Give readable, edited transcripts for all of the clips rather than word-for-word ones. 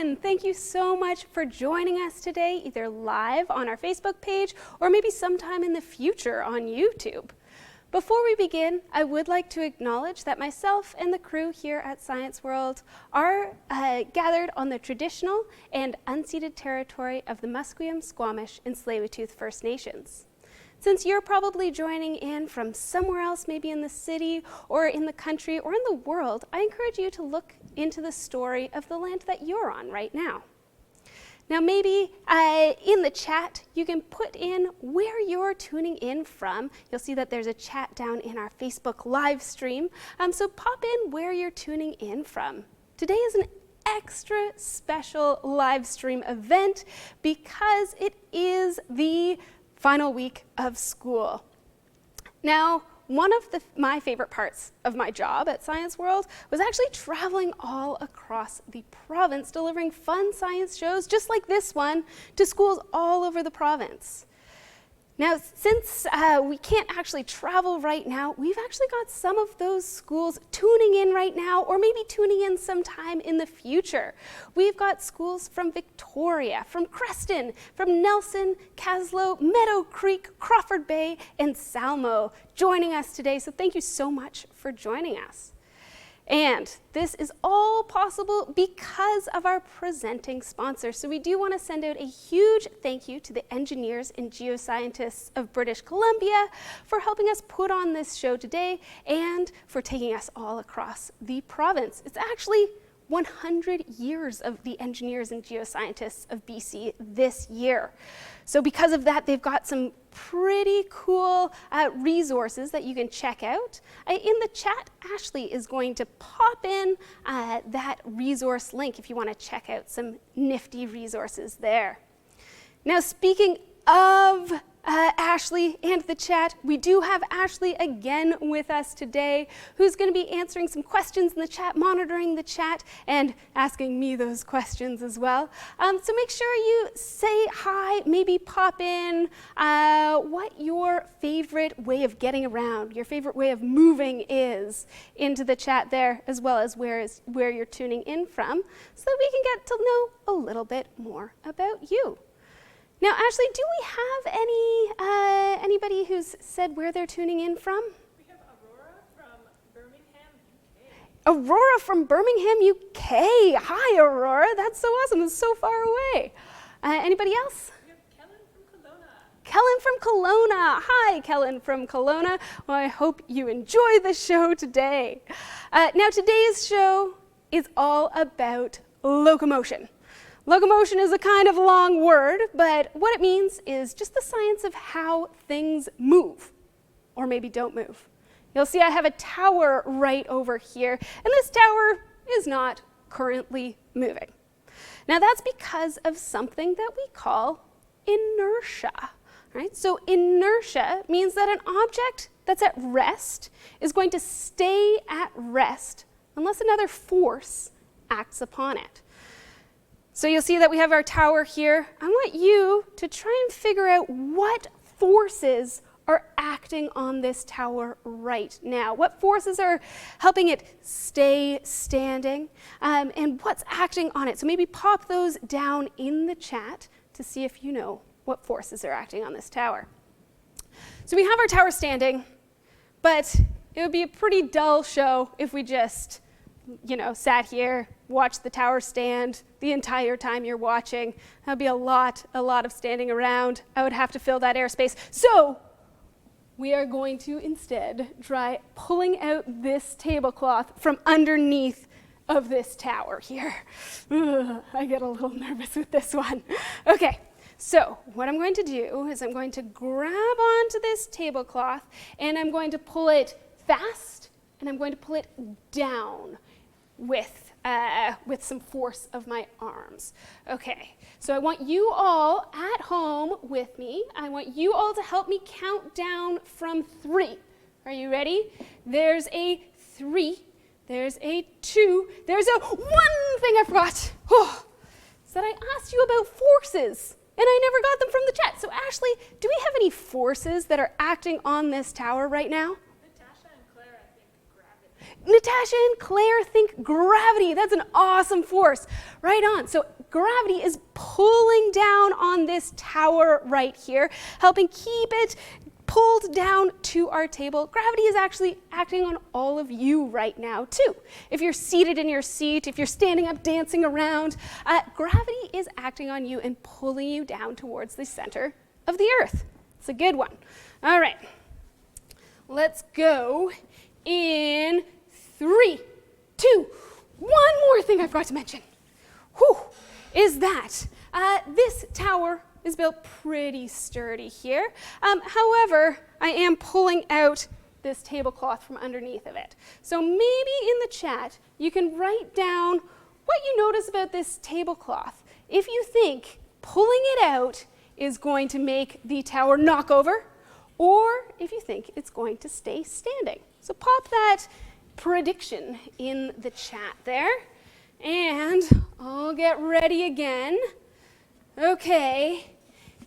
everyone! Thank you so much for joining us today, either live on our Facebook page or maybe sometime in the future on YouTube. Before we begin, I would like to acknowledge that myself and the crew here at Science World are gathered on the traditional and unceded territory of the Musqueam, Squamish, and Tsleil-Waututh First Nations. Since you're probably joining in from somewhere else, maybe in the city or in the country or in the world, I encourage you to look into the story of the land that you're on right now. Now maybe in the chat, you can put in where you're tuning in from. You'll see that there's a chat down in our Facebook live stream. So pop in where you're tuning in from. Today is an extra special live stream event because it is the final week of school. Now, one of my favorite parts of my job at Science World was actually traveling all across the province, delivering fun science shows just like this one to schools all over the province. Now, since we can't actually travel right now, we've actually got some of those schools tuning in right now, or maybe tuning in sometime in the future. We've got schools from Victoria, from Creston, from Nelson, Caslow, Meadow Creek, Crawford Bay, and Salmo joining us today. So thank you so much for joining us. And this is all possible because of our presenting sponsor. So we do want to send out a huge thank you to the engineers and geoscientists of British Columbia for helping us put on this show today and for taking us all across the province. It's actually 100 years of the engineers and geoscientists of BC this year. So because of that, they've got some pretty cool resources that you can check out. In the chat, Ashley is going to pop in that resource link if you want to check out some nifty resources there. Now, speaking of Ashley and the chat, we do have Ashley again with us today, who's going to be answering some questions in the chat, monitoring the chat, and asking me those questions as well. So make sure you say hi, maybe pop in what your favorite way of getting around, your favorite way of moving is into the chat there, as well as where you're tuning in from, so that we can get to know a little bit more about you. Now, Ashley, do we have anybody who's said where they're tuning in from? We have Aurora from Birmingham, UK. Aurora from Birmingham, UK. Hi, Aurora. That's so awesome. It's so far away. Anybody else? We have Kellen from Kelowna. Kellen from Kelowna. Hi, Kellen from Kelowna. Well, I hope you enjoy the show today. Now, today's show is all about locomotion. Locomotion is a kind of long word, but what it means is just the science of how things move, or maybe don't move. You'll see I have a tower right over here, and this tower is not currently moving. Now that's because of something that we call inertia, right? So inertia means that an object that's at rest is going to stay at rest unless another force acts upon it. So you'll see that we have our tower here. I want you to try and figure out what forces are acting on this tower right now. What forces are helping it stay standing, and what's acting on it. So maybe pop those down in the chat to see if you know what forces are acting on this tower. So we have our tower standing, but it would be a pretty dull show if we just sat here, watched the tower stand the entire time you're watching. That'd be a lot of standing around. I would have to fill that airspace. So we are going to instead try pulling out this tablecloth from underneath of this tower here. Ugh, I get a little nervous with this one. Okay, so what I'm going to do is I'm going to grab onto this tablecloth and I'm going to pull it fast and I'm going to pull it down with some force of my arms. Okay, so I want you all at home with me. I want you all to help me count down from 3. Are you ready? There's a 3, there's a 2, there's a 1 thing I forgot. Oh, is that I asked you about forces and I never got them from the chat. So Ashley, do we have any forces that are acting on this tower right now? Natasha and Claire think gravity. That's an awesome force. Right on. So gravity is pulling down on this tower right here, helping keep it pulled down to our table. Gravity is actually acting on all of you right now too. If you're seated in your seat, if you're standing up dancing around, gravity is acting on you and pulling you down towards the center of the earth. It's a good one. All right, let's go in 3, 2, one more thing I forgot to mention. Whew, is that this tower is built pretty sturdy here. However, I am pulling out this tablecloth from underneath of it. So maybe in the chat, you can write down what you notice about this tablecloth. If you think pulling it out is going to make the tower knock over, or if you think it's going to stay standing. So pop that prediction in the chat there, and I'll get ready again. Okay,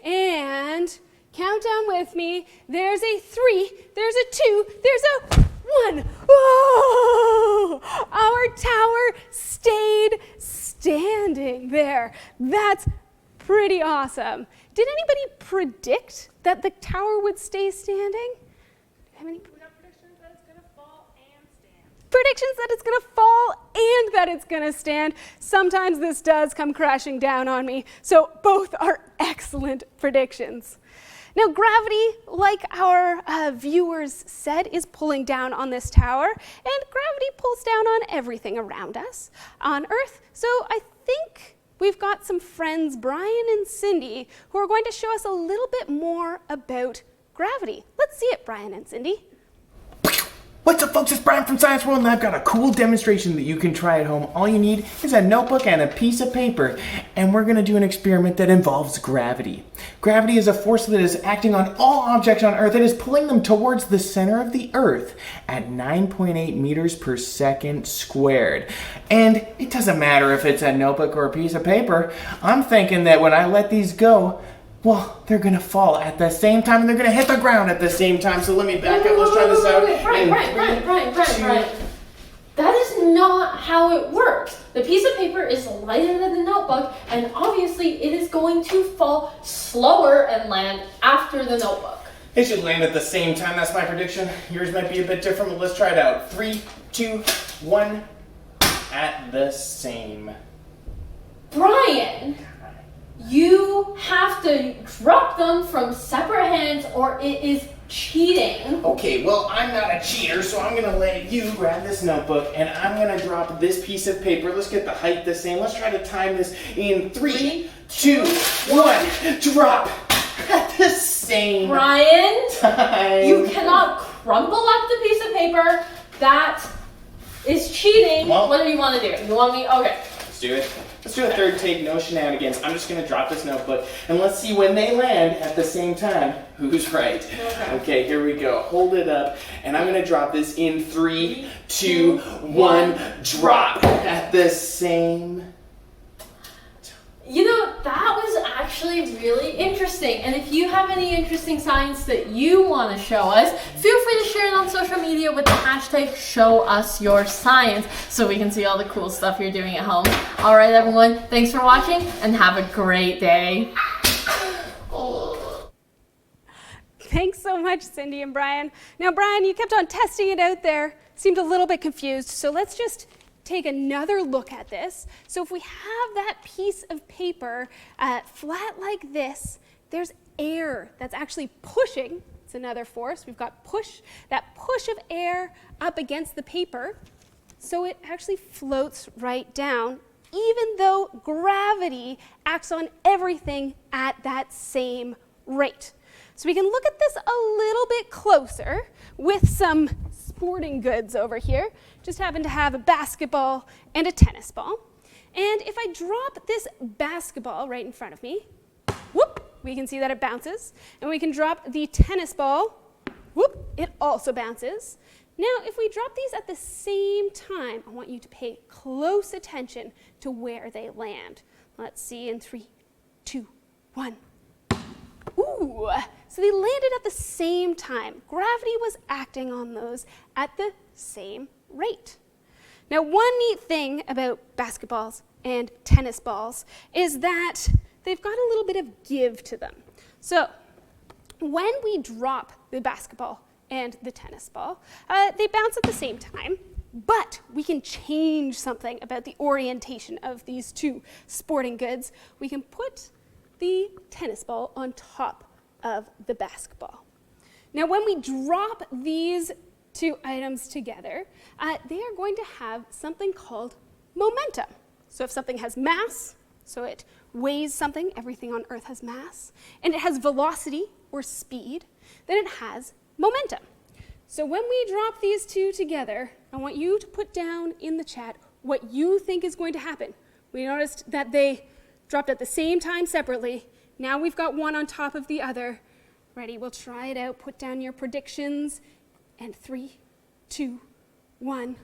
and count down with me. There's a 3, there's a 2, there's a 1. Oh, our tower stayed standing there. That's pretty awesome. Did anybody predict that the tower would stay standing? Have any Predictions that it's going to fall and stand. predictions that it's going to fall and that it's going to stand? Sometimes this does come crashing down on me, so both are excellent predictions. Now, gravity, like our viewers said, is pulling down on this tower, and gravity pulls down on everything around us on Earth. So I think we've got some friends, Brian and Cindy, who are going to show us a little bit more about gravity. Let's see it, Brian and Cindy. What's up, folks? It's Brian from Science World, and I've got a cool demonstration that you can try at home. All you need is a notebook and a piece of paper, and we're going to do an experiment that involves gravity. Gravity is a force that is acting on all objects on Earth. It is pulling them towards the center of the Earth at 9.8 meters per second squared. And it doesn't matter if it's a notebook or a piece of paper. I'm thinking that when I let these go, well, they're going to fall at the same time, and they're going to hit the ground at the same time. So let me back up. Let's try this out. Brian. That is not how it works. The piece of paper is lighter than the notebook, and obviously it is going to fall slower and land after the notebook. It should land at the same time. That's my prediction. Yours might be a bit different, but let's try it out. 3, 2, 1. At the same. Brian, you have to drop them from separate hands or it is cheating. Okay, well, I'm not a cheater, so I'm going to let you grab this notebook, and I'm going to drop this piece of paper. Let's get the height the same. Let's try to time this in 3, 2, 1. Drop at the same Brian, time. you cannot crumple up the piece of paper. That is cheating. Well, what do you want to do? You want me? Okay. Let's do it. Let's do a third take, no shenanigans. I'm just going to drop this notebook, and let's see when they land at the same time who's right. Okay, here we go. Hold it up, and I'm going to drop this in 3, 2, 1. Drop at the same time. You know, that was actually really interesting. And if you have any interesting science that you want to show us, feel free to share it on social media with the hashtag #ShowUsYourScience so we can see all the cool stuff you're doing at home. All right, everyone, thanks for watching and have a great day. Thanks so much, Cindy and Brian. Now, Brian, you kept on testing it out there, seemed a little bit confused, so let's just take another look at this. So if we have that piece of paper flat like this, there's air that's actually pushing. It's another force. We've got that push of air up against the paper. So it actually floats right down, even though gravity acts on everything at that same rate. So we can look at this a little bit closer with some sporting goods over here. Just happen to have a basketball and a tennis ball. And if I drop this basketball right in front of me, whoop, we can see that it bounces. And we can drop the tennis ball, whoop, it also bounces. Now, if we drop these at the same time, I want you to pay close attention to where they land. Let's see in 3, 2, 1. Ooh, so they landed at the same time. Gravity was acting on those at the same rate. Now, one neat thing about basketballs and tennis balls is that they've got a little bit of give to them. So when we drop the basketball and the tennis ball, they bounce at the same time, but we can change something about the orientation of these two sporting goods. We can put the tennis ball on top of the basketball. Now, when we drop these two items together, they are going to have something called momentum. So if something has mass, so it weighs something, everything on Earth has mass, and it has velocity or speed, then it has momentum. So when we drop these two together, I want you to put down in the chat what you think is going to happen. We noticed that they dropped at the same time separately. Now we've got one on top of the other. Ready? We'll try it out. Put down your predictions. And 3, 2, 1.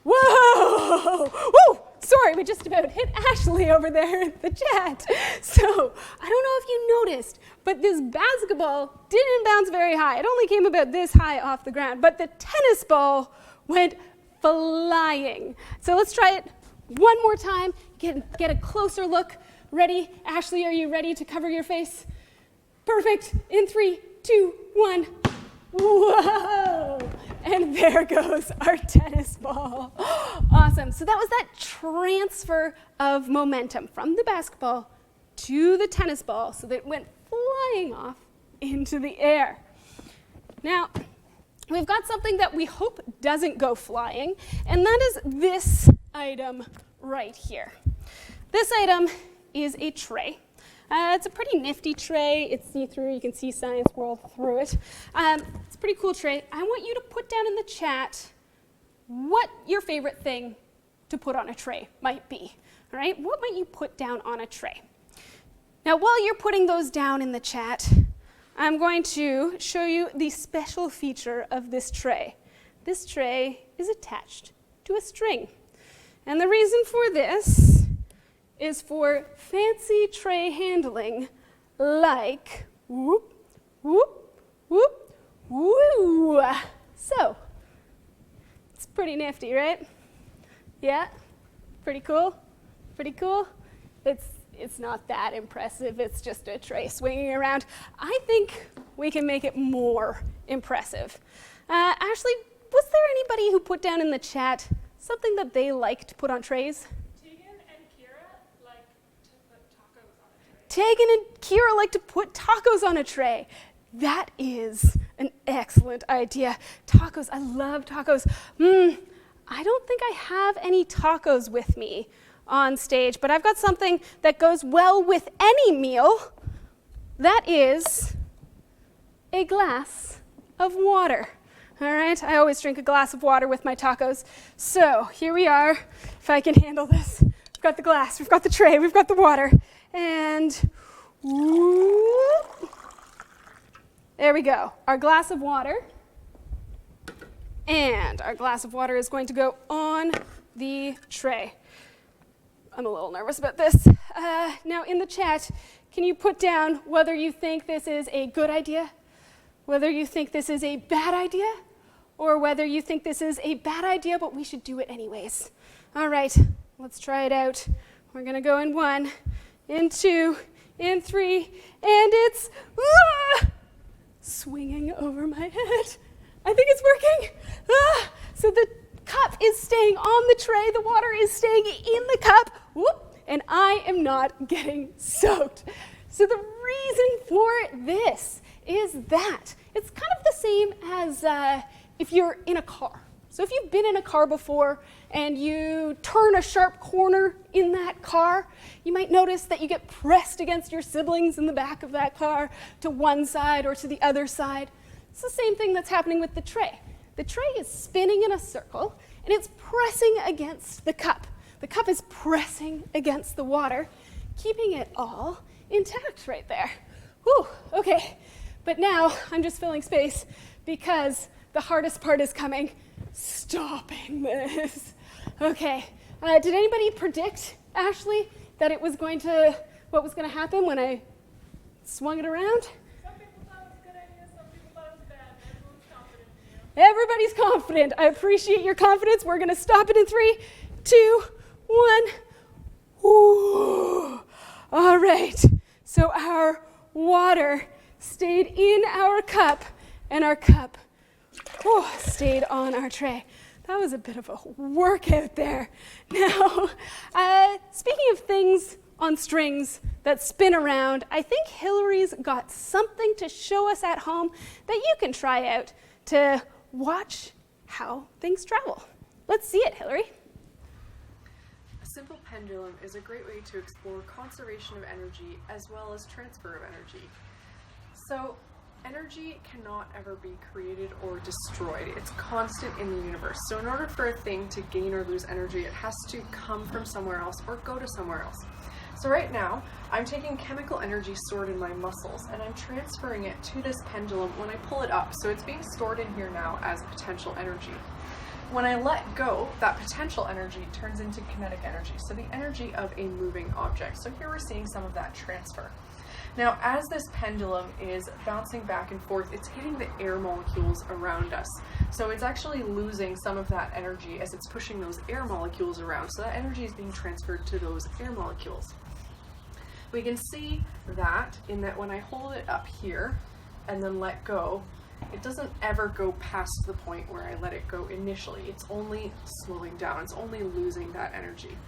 Whoa! Woo! Sorry, we just about hit Ashley over there in the chat. So, I don't know if you noticed, but this basketball didn't bounce very high. It only came about this high off the ground, but the tennis ball went flying. So let's try it one more time, get a closer look. Ready? Ashley, are you ready to cover your face? Perfect. In 3, 2, 1. Whoa! And there goes our tennis ball. Awesome. So that was that transfer of momentum from the basketball to the tennis ball so that it went flying off into the air. Now, we've got something that we hope doesn't go flying, and that is this item right here. This item is a tray. It's a pretty nifty tray. It's see-through. You can see Science World through it. It's a pretty cool tray. I want you to put down in the chat what your favorite thing to put on a tray might be. All right? What might you put down on a tray? Now, while you're putting those down in the chat, I'm going to show you the special feature of this tray. This tray is attached to a string. And the reason for this is for fancy tray handling like whoop, whoop, whoop, woo. So, it's pretty nifty, right? Yeah? Pretty cool? Pretty cool? It's not that impressive. It's just a tray swinging around. I think we can make it more impressive. Ashley, was there anybody who put down in the chat something that they like to put on trays? Tegan and Kira like to put tacos on a tray. That is an excellent idea. Tacos, I love tacos. I don't think I have any tacos with me on stage, but I've got something that goes well with any meal. That is a glass of water. All right, I always drink a glass of water with my tacos. So here we are, if I can handle this. We've got the glass, we've got the tray, we've got the water. And whoop, there we go, our glass of water. And our glass of water is going to go on the tray. I'm a little nervous about this. Now in the chat, can you put down whether you think this is a good idea, whether you think this is a bad idea, or whether you think this is a bad idea but we should do it anyways. All right, let's try it out. We're gonna go in 1, in 2, in 3, and it's swinging over my head. I think it's working. So the cup is staying on the tray, the water is staying in the cup, whoop, and I am not getting soaked. So the reason for this is that it's kind of the same as if you're in a car. So if you've been in a car before and you turn a sharp corner in that car, you might notice that you get pressed against your siblings in the back of that car to one side or to the other side. It's the same thing that's happening with the tray. The tray is spinning in a circle and it's pressing against the cup. The cup is pressing against the water, keeping it all intact right there. Whew, okay. But now I'm just filling space because the hardest part is coming. Stopping this. Okay, did anybody predict, Ashley, that it was what was going to happen when I swung it around? Some people thought it was a good idea, some people thought it was bad. Everyone's confident in you. Everybody's confident. I appreciate your confidence. We're gonna stop it in 3, 2, 1. Ooh. All right, so our water stayed in our cup, and our cup stayed on our tray. That was a bit of a workout there. Now, speaking of things on strings that spin around, I think Hillary's got something to show us at home that you can try out to watch how things travel. Let's see it, Hillary. A simple pendulum is a great way to explore conservation of energy as well as transfer of energy. So, energy cannot ever be created or destroyed. It's constant in the universe. So in order for a thing to gain or lose energy, it has to come from somewhere else or go to somewhere else. So right now, I'm taking chemical energy stored in my muscles and I'm transferring it to this pendulum when I pull it up. So it's being stored in here now as potential energy. When I let go, that potential energy turns into kinetic energy, so the energy of a moving object. So here we're seeing some of that transfer. Now, as this pendulum is bouncing back and forth, it's hitting the air molecules around us. So it's actually losing some of that energy as it's pushing those air molecules around. So that energy is being transferred to those air molecules. We can see that in that when I hold it up here and then let go, it doesn't ever go past the point where I let it go initially. It's only slowing down. It's only losing that energy.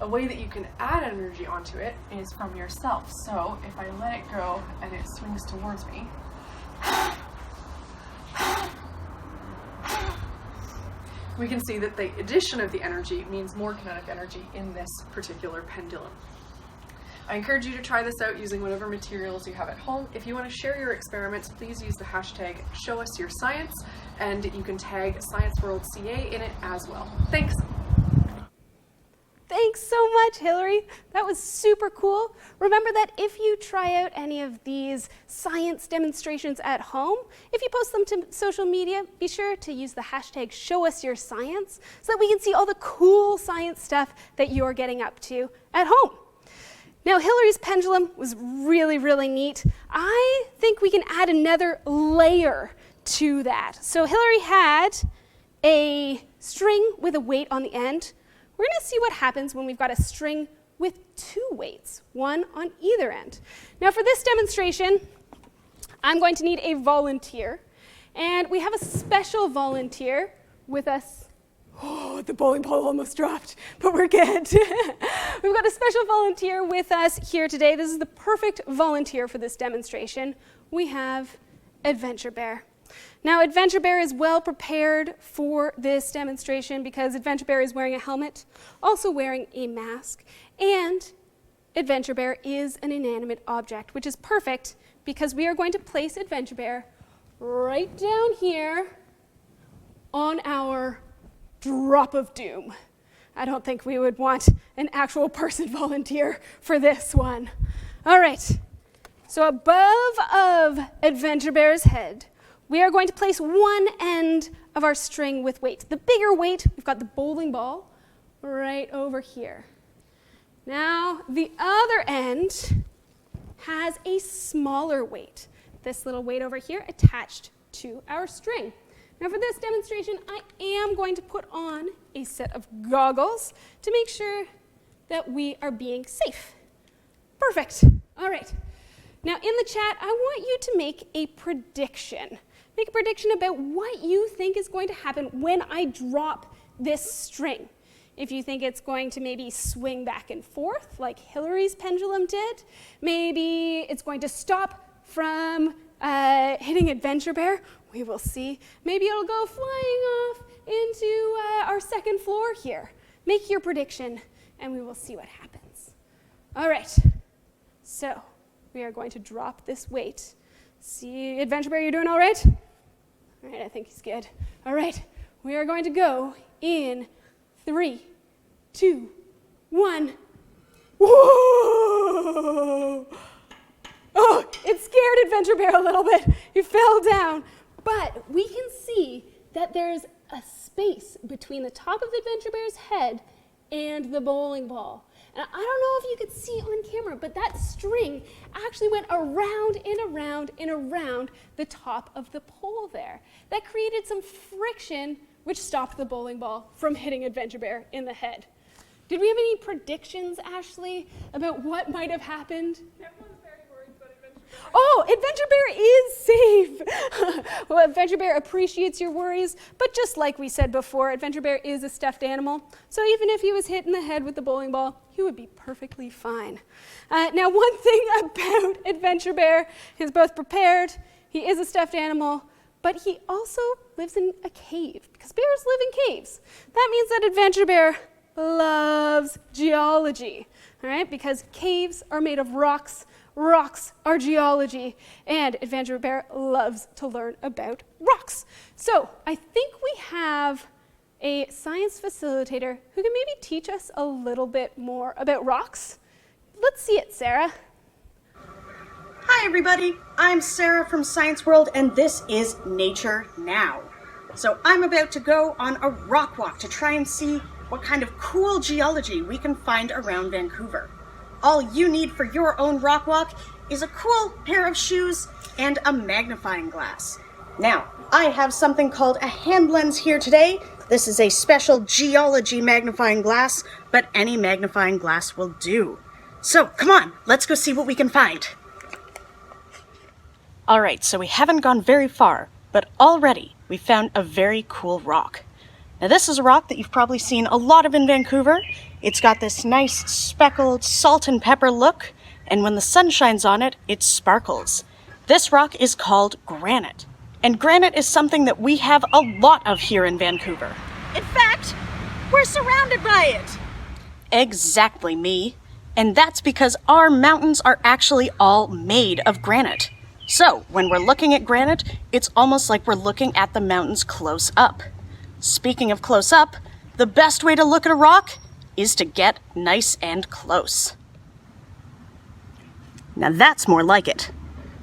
A way that you can add energy onto it is from yourself. So if I let it go and it swings towards me, we can see that the addition of the energy means more kinetic energy in this particular pendulum. I encourage you to try this out using whatever materials you have at home. If you want to share your experiments, please use the hashtag #ShowUsYourScience, and you can tag ScienceWorldCA in it as well. Thanks. Thanks so much, Hillary. That was super cool. Remember that if you try out any of these science demonstrations at home, if you post them to social media, be sure to use the hashtag #ShowUsYourScience so that we can see all the cool science stuff that you're getting up to at home. Now, Hillary's pendulum was really, really neat. I think we can add another layer to that. So Hillary had a string with a weight on the end. We're going to see what happens when we've got a string with 2 weights, one on either end. Now, for this demonstration, I'm going to need a volunteer. And we have a special volunteer with us. Oh, the bowling ball almost dropped, but we're good. We've got a special volunteer with us here today. This is the perfect volunteer for this demonstration. We have Adventure Bear. Now, Adventure Bear is well prepared for this demonstration because Adventure Bear is wearing a helmet, also wearing a mask, and Adventure Bear is an inanimate object, which is perfect because we are going to place Adventure Bear right down here on our drop of doom. I don't think we would want an actual person volunteer for this one. All right, so above of Adventure Bear's head, we are going to place one end of our string with weight. The bigger weight, we've got the bowling ball right over here. Now, the other end has a smaller weight. This little weight over here attached to our string. Now for this demonstration, I am going to put on a set of goggles to make sure that we are being safe. Perfect. All right. Now in the chat, I want you to make a prediction. Make a prediction about what you think is going to happen when I drop this string. If you think it's going to maybe swing back and forth like Hillary's pendulum did, maybe it's going to stop from hitting Adventure Bear. We will see. Maybe it'll go flying off into our second floor here. Make your prediction, and we will see what happens. All right, so we are going to drop this weight. See, Adventure Bear, you doing all right? All right, I think he's good. All right, we are going to go in 3, 2, 1. Whoa! Oh, it scared Adventure Bear a little bit. He fell down. But we can see that there's a space between the top of Adventure Bear's head and the bowling ball. And I don't know if you could see on camera, but that string actually went around and around and around the top of the pole there. That created some friction, which stopped the bowling ball from hitting Adventure Bear in the head. Did we have any predictions, Ashley, about what might have happened? Everyone's very worried about Adventure Bear. Oh, Adventure Bear is safe. Well, Adventure Bear appreciates your worries, but just like we said before, Adventure Bear is a stuffed animal. So even if he was hit in the head with the bowling ball, he would be perfectly fine. Now, one thing about Adventure Bear is both prepared, he is a stuffed animal, but he also lives in a cave, because bears live in caves. That means that Adventure Bear loves geology, all right? Because caves are made of rocks, rocks are geology, and Adventure Bear loves to learn about rocks. So I think we have a science facilitator who can maybe teach us a little bit more about rocks. Let's see it, Sarah. Hi everybody, I'm Sarah from Science World and this is Nature Now. So I'm about to go on a rock walk to try and see what kind of cool geology we can find around Vancouver. All you need for your own rock walk is a cool pair of shoes and a magnifying glass. Now, I have something called a hand lens here today. This is a special geology magnifying glass, but any magnifying glass will do. So come on, let's go see what we can find. All right, so we haven't gone very far, but already we found a very cool rock. Now this is a rock that you've probably seen a lot of in Vancouver. It's got this nice speckled salt and pepper look, and when the sun shines on it, it sparkles. This rock is called granite, and granite is something that we have a lot of here in Vancouver. In fact, we're surrounded by it. Exactly, me. And that's because our mountains are actually all made of granite. So, when we're looking at granite, it's almost like we're looking at the mountains close up. Speaking of close up, the best way to look at a rock is to get nice and close. Now that's more like it.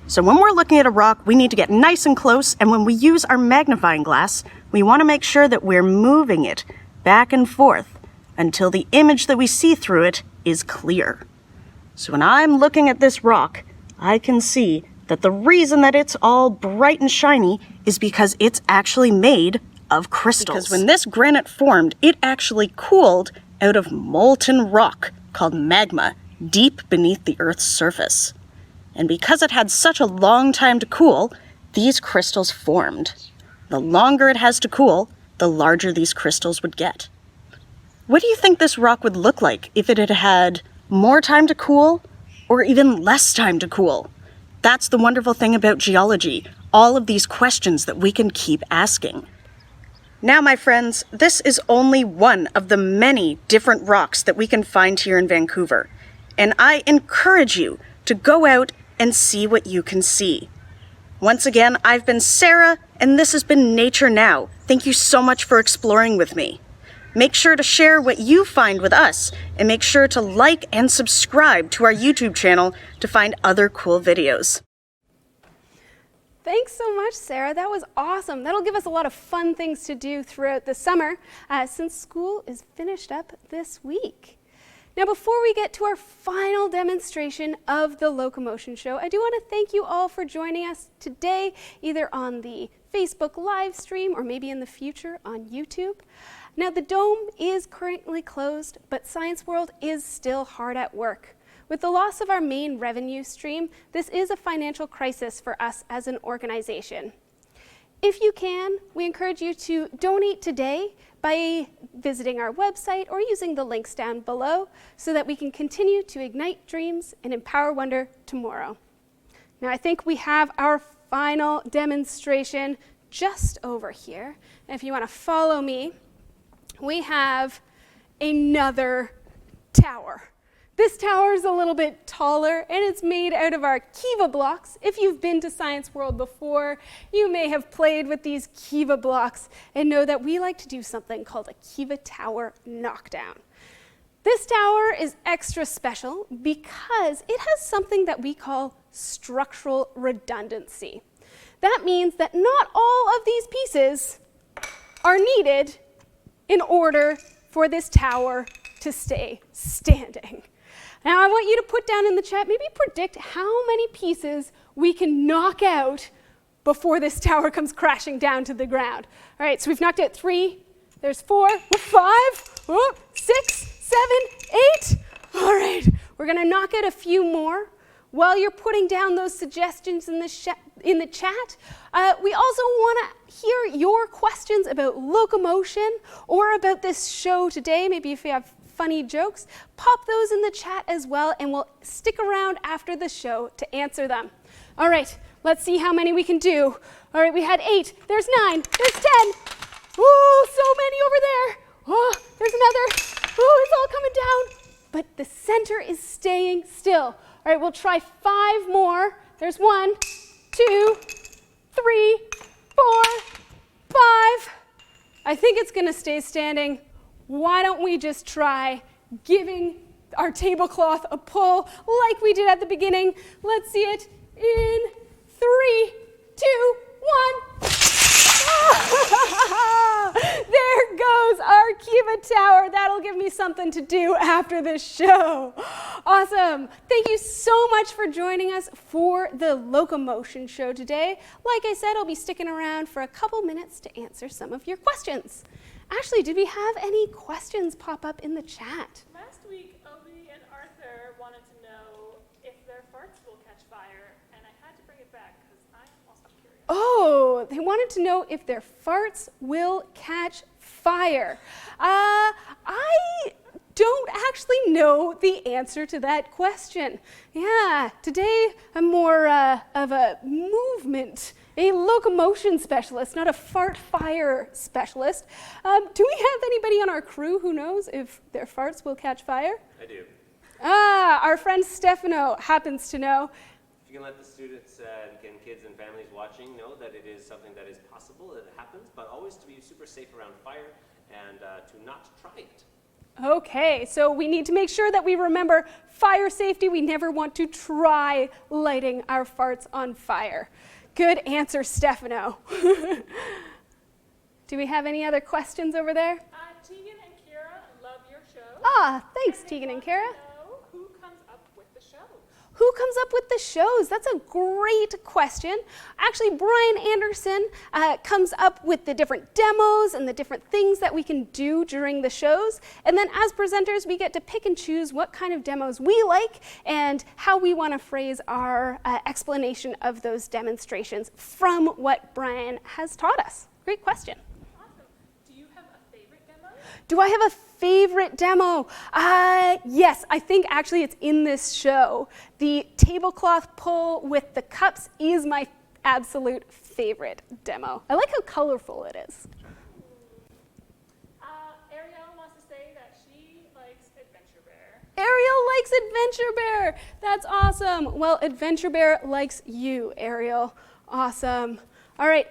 So when we're looking at a rock, we need to get nice and close, and when we use our magnifying glass, we want to make sure that we're moving it back and forth until the image that we see through it is clear. So when I'm looking at this rock, I can see that the reason that it's all bright and shiny is because it's actually made of crystals. Because when this granite formed, it actually cooled out of molten rock called magma deep beneath the Earth's surface. And because it had such a long time to cool, these crystals formed. The longer it has to cool, the larger these crystals would get. What do you think this rock would look like if it had had more time to cool or even less time to cool? That's the wonderful thing about geology, all of these questions that we can keep asking. Now, my friends, this is only one of the many different rocks that we can find here in Vancouver. And I encourage you to go out and see what you can see. Once again, I've been Sarah, and this has been Nature Now. Thank you so much for exploring with me. Make sure to share what you find with us, and make sure to like and subscribe to our YouTube channel to find other cool videos. Thanks so much, Sarah. That was awesome. That'll give us a lot of fun things to do throughout the summer since school is finished up this week. Now, before we get to our final demonstration of the Locomotion Show, I do want to thank you all for joining us today, either on the Facebook live stream or maybe in the future on YouTube. Now, the dome is currently closed, but Science World is still hard at work. With the loss of our main revenue stream, this is a financial crisis for us as an organization. If you can, we encourage you to donate today by visiting our website or using the links down below so that we can continue to ignite dreams and empower wonder tomorrow. Now, I think we have our final demonstration just over here. And if you want to follow me, we have another tower. This tower is a little bit taller and it's made out of our Kiva blocks. If you've been to Science World before, you may have played with these Kiva blocks and know that we like to do something called a Kiva tower knockdown. This tower is extra special because it has something that we call structural redundancy. That means that not all of these pieces are needed in order for this tower to to stay standing. Now I want you to put down in the chat, maybe predict how many pieces we can knock out before this tower comes crashing down to the ground. All right, so we've knocked out 3, there's 4, 5, 6, 7, 8. All right, we're gonna knock out a few more. While you're putting down those suggestions in the chat, we also want to hear your questions about locomotion or about this show today. Maybe if you have funny jokes, pop those in the chat as well, and we'll stick around after the show to answer them. All right, let's see how many we can do. All right, we had 8, there's 9, there's 10. Ooh, so many over there. Oh, there's another. Oh, it's all coming down. But the center is staying still. All right, we'll try 5 more. There's 1, 2, 3, 4, 5. I think it's gonna stay standing. Why don't we just try giving our tablecloth a pull like we did at the beginning? Let's see it in 3, 2, 1. There goes our Kiva Tower. That'll give me something to do after this show. Awesome. Thank you so much for joining us for the Locomotion Show today. Like I said, I'll be sticking around for a couple minutes to answer some of your questions. Ashley, did we have any questions pop up in the chat? Last week, Obi and Arthur wanted to know if their farts will catch fire, and I had to bring it back because I'm also curious. Oh, they wanted to know if their farts will catch fire. I don't actually know the answer to that question. Yeah, today I'm more of a a locomotion specialist, not a fart fire specialist. Do we have anybody on our crew who knows if their farts will catch fire? I do. Our friend Stefano happens to know. If you can let the students and kids and families watching know that it is something that is possible, that it happens, but always to be super safe around fire and to not try it. Okay, so we need to make sure that we remember fire safety. We never want to try lighting our farts on fire. Good answer, Stefano. Do we have any other questions over there? Tegan and Kira love your show. Ah, thanks, Tegan and Kara. Know who comes up with the show? Who comes up with the shows? That's a great question. Actually, Brian Anderson comes up with the different demos and the different things that we can do during the shows. And then as presenters, we get to pick and choose what kind of demos we like and how we want to phrase our explanation of those demonstrations from what Brian has taught us. Great question. Awesome. Do you have a favorite demo? Do I have a favorite demo? Yes, I think actually it's in this show. The tablecloth pull with the cups is my absolute favorite demo. I like how colorful it is. Ariel wants to say that she likes Adventure Bear. Ariel likes Adventure Bear. That's awesome. Well, Adventure Bear likes you, Ariel. Awesome. All right.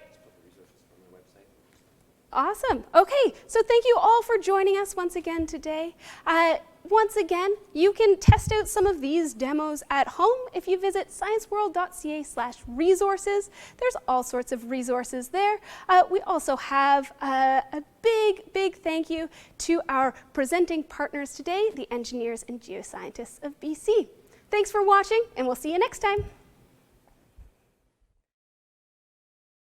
Awesome. Okay, so thank you all for joining us once again today. Once again, you can test out some of these demos at home if you visit scienceworld.ca/resources. There's all sorts of resources there. We also have a big thank you to our presenting partners today, the engineers and geoscientists of BC. Thanks for watching, and we'll see you next time.